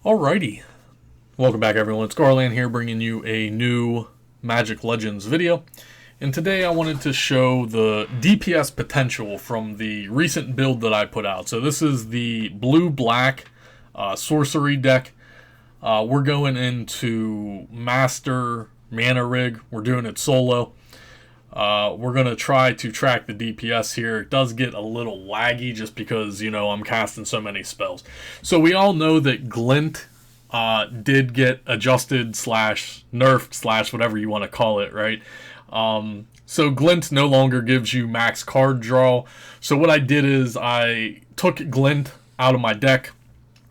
Alrighty, welcome back everyone, it's Garland here bringing you a new Magic Legends video. And today I wanted to show the DPS potential from the recent build that I put out. So this is the blue-black Sorcery deck. We're going into Master Mana Rig, we're doing it solo. We're going to try to track the DPS here. It does get a little laggy just because, you know, I'm casting so many spells. So we all know that Glint did get adjusted slash nerfed slash whatever you want to call it, right? So Glint no longer gives you max card draw. So what I did is I took Glint out of my deck.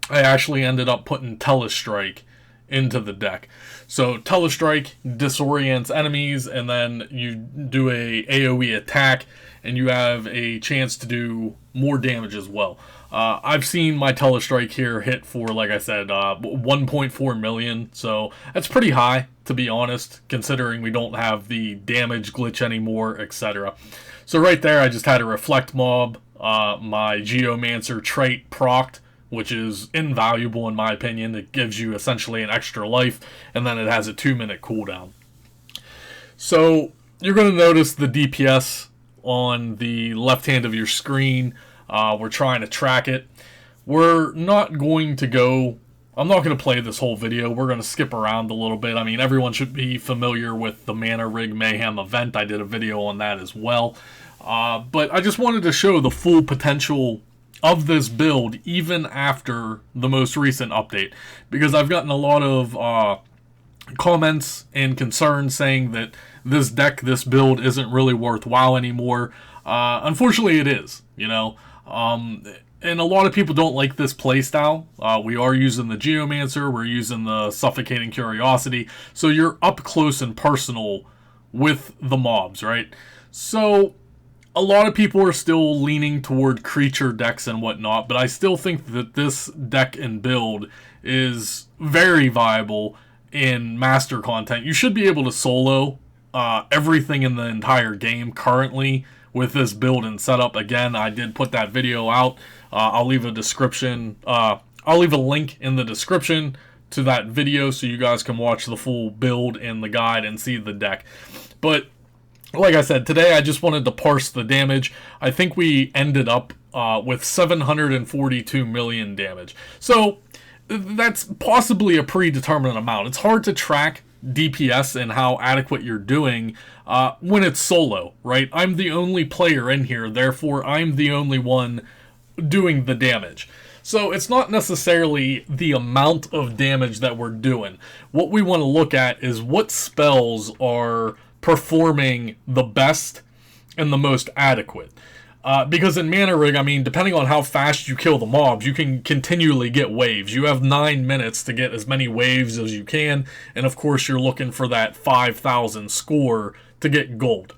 I actually ended up putting Telestrike into the deck. So Telestrike disorients enemies, and then you do a AoE attack, and you have a chance to do more damage as well. I've seen my Telestrike here hit for, like I said, 1.4 million, so that's pretty high, to be honest, considering we don't have the damage glitch anymore, etc. So right there, I just had a Reflect Mob, my Geomancer trait procced, which is invaluable in my opinion. It gives you essentially an extra life, and then it has a 2-minute cooldown. So you're going to notice the DPS on the left hand of your screen. We're trying to track it. We're not going to go... I'm not going to play this whole video. We're going to skip around a little bit. I mean, everyone should be familiar with the Mana Rig Mayhem event. I did a video on that as well. But I just wanted to show the full potential of this build even after the most recent update, because I've gotten a lot of comments and concerns saying that this deck, this build isn't really worthwhile anymore. Unfortunately it is, you know, and a lot of people don't like this playstyle. We are using the Geomancer, we're using the Suffocating Curiosity, so you're up close and personal with the mobs, right? So a lot of people are still leaning toward creature decks and whatnot, but I still think that this deck and build is very viable in master content. You should be able to solo everything in the entire game currently with this build and setup. Again, I did put that video out. I'll leave a description. I'll leave a link in the description to that video so you guys can watch the full build and the guide and see the deck. But like I said, today I just wanted to parse the damage. I think we ended up with 742 million damage. So that's possibly a predetermined amount. It's hard to track DPS and how adequate you're doing when it's solo, right? I'm the only player in here, therefore I'm the only one doing the damage. So it's not necessarily the amount of damage that we're doing. What we want to look at is what spells are performing the best and the most adequate. Because in Mana Rig, I mean, depending on how fast you kill the mobs, you can continually get waves. You have 9 minutes to get as many waves as you can, and of course you're looking for that 5,000 score to get gold.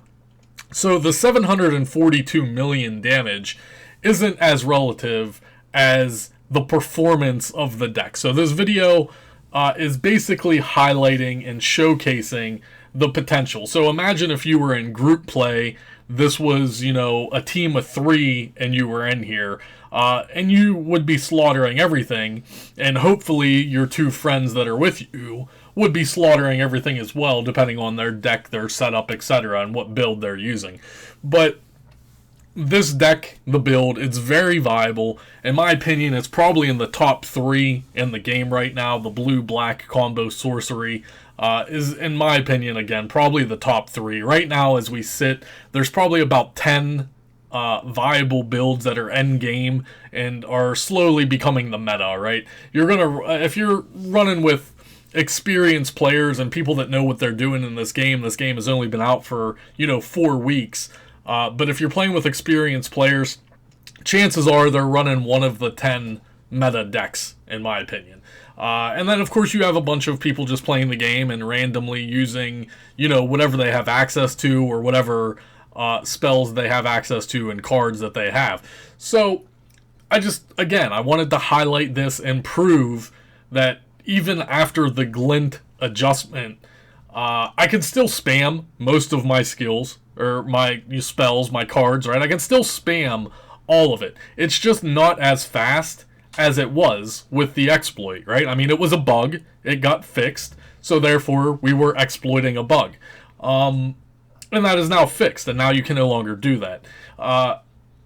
So the 742 million damage isn't as relative as the performance of the deck. So this video is basically highlighting and showcasing the potential. So imagine if you were in group play, this was, you know, a team of 3 and you were in here, and you would be slaughtering everything, and hopefully your 2 friends that are with you would be slaughtering everything as well, depending on their deck, their setup, etc., and what build they're using. But this deck, the build, it's very viable. In my opinion, it's probably in the top 3 in the game right now. The blue-black combo sorcery is, in my opinion, again, probably the top 3. Right now, as we sit, there's probably about 10 viable builds that are end game and are slowly becoming the meta, right? You're gonna, if you're running with experienced players and people that know what they're doing in this game has only been out for, you know, 4 weeks. But if you're playing with experienced players, chances are they're running one of the 10 meta decks, in my opinion. And then, of course, you have a bunch of people just playing the game and randomly using, you know, whatever they have access to or whatever spells they have access to and cards that they have. So, I wanted to highlight this and prove that even after the Glint adjustment, I can still spam most of my skills, or my spells, my cards, right? I can still spam all of it. It's just not as fast as it was with the exploit, right? I mean, it was a bug. It got fixed. So therefore, we were exploiting a bug. And that is now fixed, and now you can no longer do that.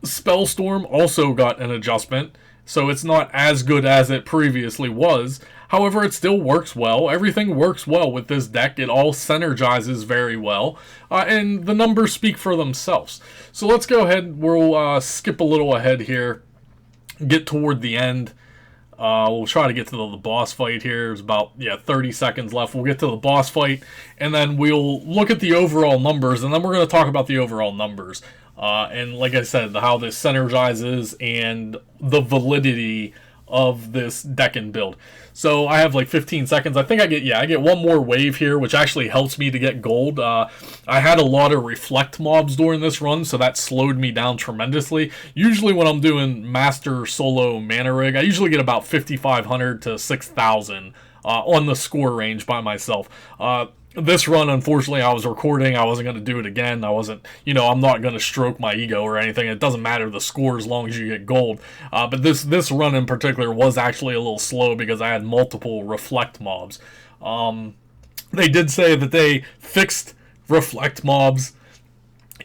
Spellstorm also got an adjustment, so it's not as good as it previously was. However, it still works well. Everything works well with this deck. It all synergizes very well, and the numbers speak for themselves. So let's go ahead. We'll skip a little ahead here, get toward the end. We'll try to get to the boss fight here. There's about 30 seconds left. We'll get to the boss fight, and then we'll look at the overall numbers, and then we're going to talk about the overall numbers. And like I said, how this synergizes and the validity of this deck and build. So I have like 15 seconds. I think I get one more wave here, which actually helps me to get gold. I had a lot of reflect mobs during this run, so that slowed me down tremendously. Usually when I'm doing master solo mana rig, I usually get about 5,500 to 6,000 on the score range by myself. This run, unfortunately, I was recording. I wasn't going to do it again. I wasn't, I'm not going to stroke my ego or anything. It doesn't matter the score as long as you get gold. But this run in particular was actually a little slow because I had multiple reflect mobs. They did say that they fixed reflect mobs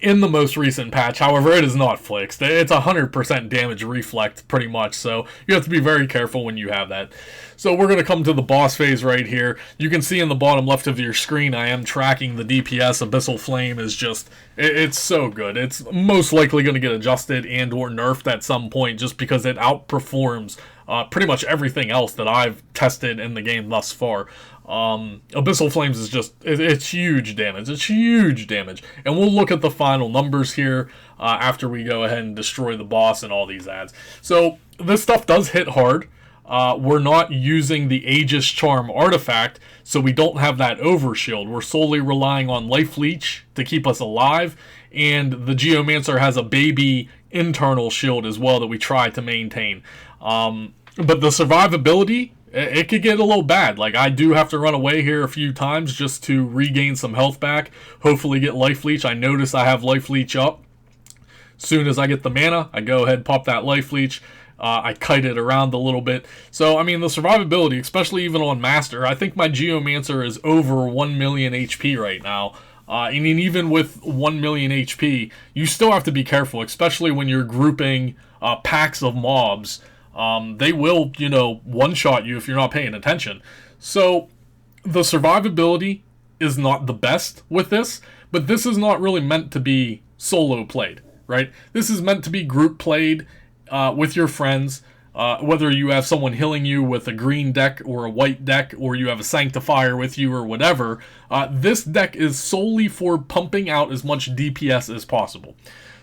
in the most recent patch. However, it is not fixed. It's 100% damage reflect pretty much, so you have to be very careful when you have that. So we're going to come to the boss phase right here. You can see in the bottom left of your screen I am tracking the DPS. Abyssal Flame is just, it's so good. It's most likely going to get adjusted and or nerfed at some point just because it outperforms pretty much everything else that I've tested in the game thus far. Abyssal Flames is just, it's huge damage. It's huge damage. And we'll look at the final numbers here after we go ahead and destroy the boss and all these ads. So this stuff does hit hard. We're not using the Aegis Charm artifact, so we don't have that overshield. We're solely relying on Life Leech to keep us alive, and the Geomancer has a baby internal shield as well that we try to maintain. But the survivability, it could get a little bad. Like, I do have to run away here a few times just to regain some health back, hopefully get Life Leech. I notice I have Life Leech up. Soon as I get the mana, I go ahead, pop that Life Leech. I kite it around a little bit. So, I mean, the survivability, especially even on Master, I think my Geomancer is over 1 million HP right now. And even with 1 million HP, you still have to be careful, especially when you're grouping packs of mobs. They will, one-shot you if you're not paying attention. So, the survivability is not the best with this, but this is not really meant to be solo played, right? This is meant to be group played with your friends, whether you have someone healing you with a green deck or a white deck, or you have a Sanctifier with you or whatever. This deck is solely for pumping out as much DPS as possible.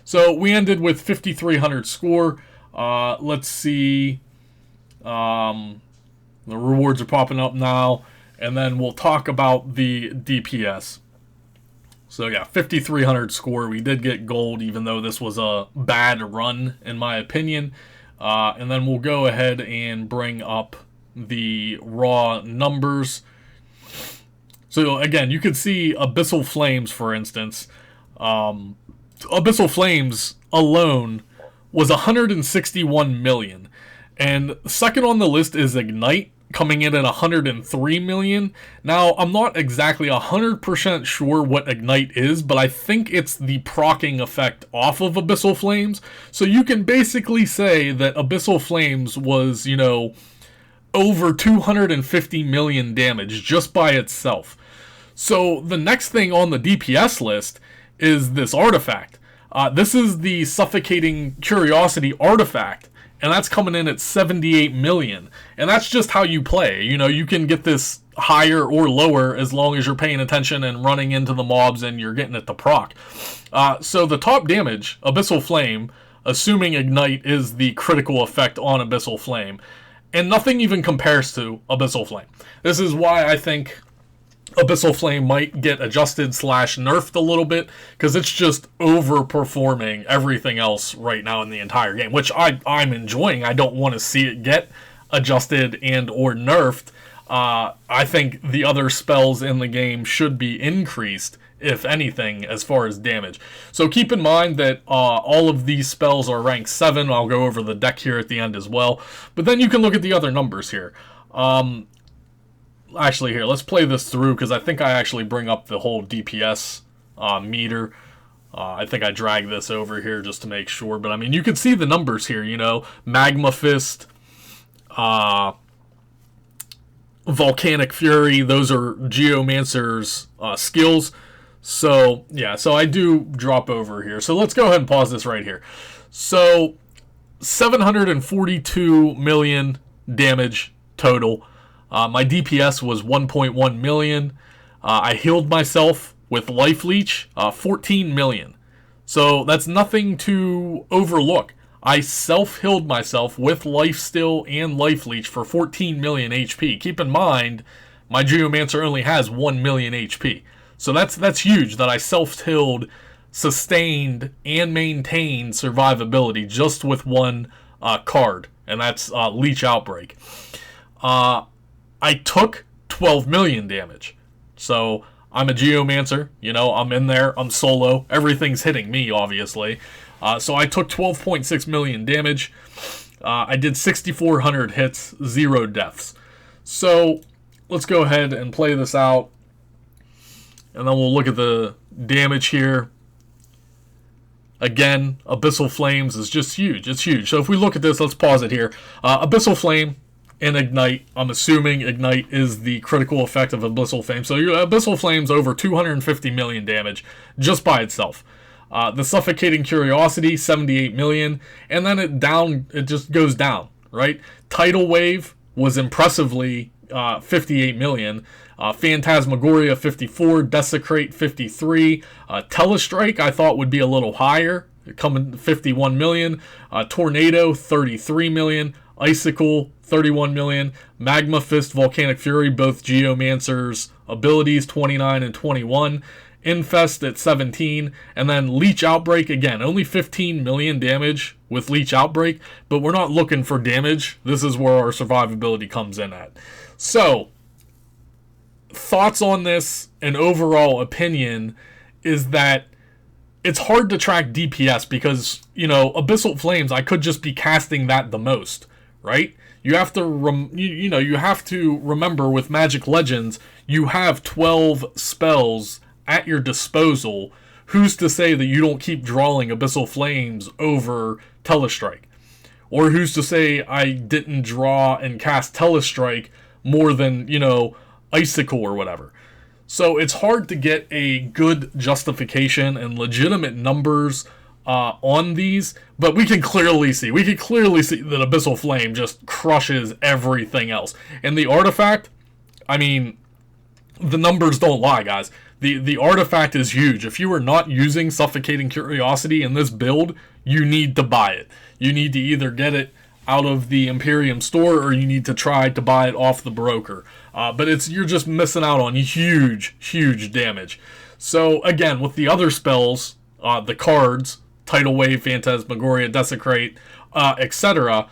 So we ended with 5,300 score. Let's see. The rewards are popping up now, and then we'll talk about the DPS. So yeah, 5,300 score. We did get gold, even though this was a bad run, in my opinion. And then we'll go ahead and bring up the raw numbers. So again, you can see Abyssal Flames, for instance. Abyssal Flames alone was 161 million. And second on the list is Ignite, coming in at 103 million. Now, I'm not exactly 100% sure what Ignite is, but I think it's the proccing effect off of Abyssal Flames. So you can basically say that Abyssal Flames was, over 250 million damage just by itself. So the next thing on the DPS list is this artifact. This is the Suffocating Curiosity artifact. And that's coming in at 78 million. And that's just how you play. You can get this higher or lower as long as you're paying attention and running into the mobs and you're getting it to proc. So the top damage, Abyssal Flame, assuming Ignite is the critical effect on Abyssal Flame. And nothing even compares to Abyssal Flame. This is why I think Abyssal Flame might get adjusted / nerfed a little bit, because it's just overperforming everything else right now in the entire game, which I'm enjoying. I don't want to see it get adjusted and or nerfed. I think the other spells in the game should be increased, if anything, as far as damage. So keep in mind that all of these spells are rank 7. I'll go over the deck here at the end as well. But then you can look at the other numbers here. Actually, here, let's play this through, because I think I actually bring up the whole DPS meter. I think I drag this over here just to make sure. But, I mean, you can see the numbers here, you know. Magma Fist, Volcanic Fury, those are Geomancer's skills. So, yeah, so I do drop over here. So let's go ahead and pause this right here. So, 742 million damage total. My DPS was 1.1 million. I healed myself with Life Leech, 14 million. So that's nothing to overlook. I self-healed myself with Life Steal and Life Leech for 14 million HP. Keep in mind, my Geomancer only has 1 million HP. So that's huge that I self-healed, sustained, and maintained survivability just with one card, and that's Leech Outbreak. I took 12 million damage. So I'm a Geomancer, you know, I'm in there, I'm solo, everything's hitting me, obviously. So I took 12.6 million damage. I did 6,400 hits, 0 deaths. So let's go ahead and play this out. And then we'll look at the damage here. Again, Abyssal Flames is just huge. It's huge. So if we look at this, let's pause it here. Abyssal Flame and Ignite. I'm assuming Ignite is the critical effect of Abyssal Flame. So your Abyssal Flame's over 250 million damage just by itself. The Suffocating Curiosity, 78 million, and then it just goes down, right? Tidal Wave was impressively 58 million. Phantasmagoria, 54. Desecrate, 53. Telestrike, I thought would be a little higher, coming 51 million. Tornado, 33 million. Icicle, 31 million. Magma Fist, Volcanic Fury, both Geomancer's abilities, 29 and 21. Infest at 17, and then Leech Outbreak, again, only 15 million damage with Leech Outbreak, but we're not looking for damage. This is where our survivability comes in at. So, thoughts on this and overall opinion is that it's hard to track DPS because, you know, Abyssal Flames, I could just be casting that the most, right? You have to, you have to remember with Magic Legends, you have 12 spells at your disposal. Who's to say that you don't keep drawing Abyssal Flames over Telestrike? Or who's to say I didn't draw and cast Telestrike more than, you know, Icicle or whatever? So it's hard to get a good justification and legitimate numbers on these, but we can clearly see that Abyssal Flame just crushes everything else. And the artifact, I mean, the numbers don't lie, guys. The artifact is huge. If you are not using Suffocating Curiosity in this build, you need to buy it. You need to either get it out of the Imperium store or you need to try to buy it off the broker. But you're just missing out on huge damage. So again, with the other spells, the cards, Tidal Wave, Phantasmagoria, Desecrate, etc.,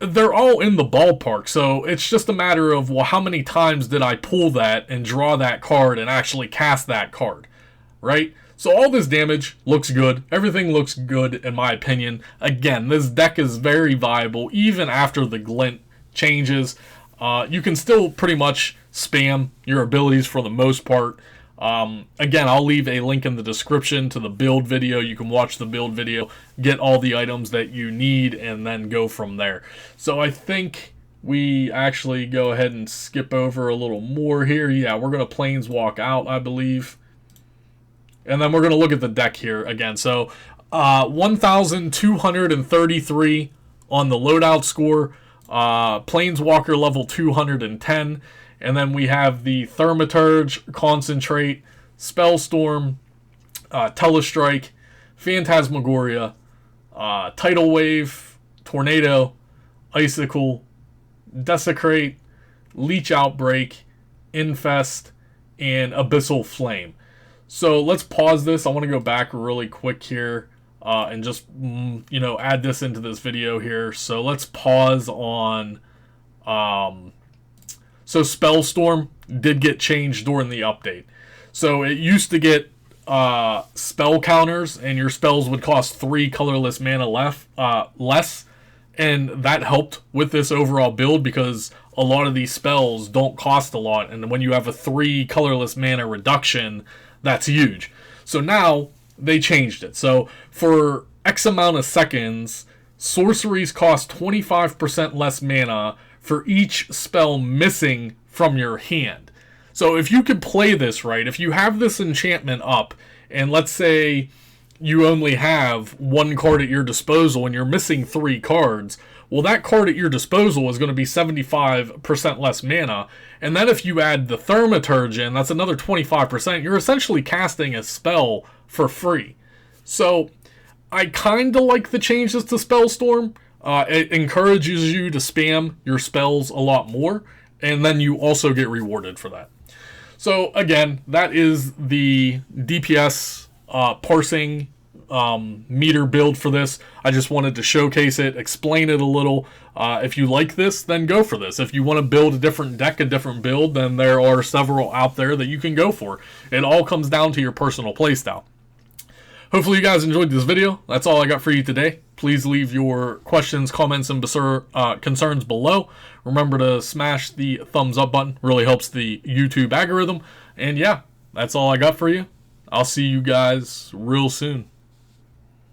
they're all in the ballpark, so it's just a matter of, well, how many times did I pull that and draw that card and actually cast that card, right? So all this damage looks good. Everything looks good, in my opinion. Again, this deck is very viable, even after the glint changes. You can still pretty much spam your abilities for the most part. Again, I'll leave a link in the description to the build video. You can watch the build video, get all the items that you need, and then go from there. So I think we actually go ahead and skip over a little more here. Yeah, we're going to Planeswalk out, I believe. And then we're going to look at the deck here again. So 1,233 on the loadout score. Planeswalker level 210. And then we have the Thaumaturge, Concentrate, Spellstorm, Telestrike, Phantasmagoria, Tidal Wave, Tornado, Icicle, Desecrate, Leech Outbreak, Infest, and Abyssal Flame. So let's pause this. I want to go back really quick here and just, add this into this video here. So let's pause on... So Spellstorm did get changed during the update. So it used to get spell counters, and your spells would cost 3 colorless mana less, and that helped with this overall build because a lot of these spells don't cost a lot, and when you have a 3 colorless mana reduction, that's huge. So now they changed it. So for X amount of seconds, sorceries cost 25% less mana for each spell missing from your hand. So if you could play this right, if you have this enchantment up, and let's say you only have 1 card at your disposal and you're missing 3 cards, well, that card at your disposal is going to be 75% less mana. And then if you add the Thaumaturge in, that's another 25%. You're essentially casting a spell for free. So I kind of like the changes to Spellstorm. It encourages you to spam your spells a lot more, and then you also get rewarded for that. So again, that is the DPS parsing meter build for this. I just wanted to showcase it, explain it a little. If you like this, then go for this. If you want to build a different deck, a different build, then there are several out there that you can go for. It all comes down to your personal playstyle. Hopefully you guys enjoyed this video. That's all I got for you today. Please leave your questions, comments, and concerns below. Remember to smash the thumbs up button. Really helps the YouTube algorithm. And yeah, that's all I got for you. I'll see you guys real soon.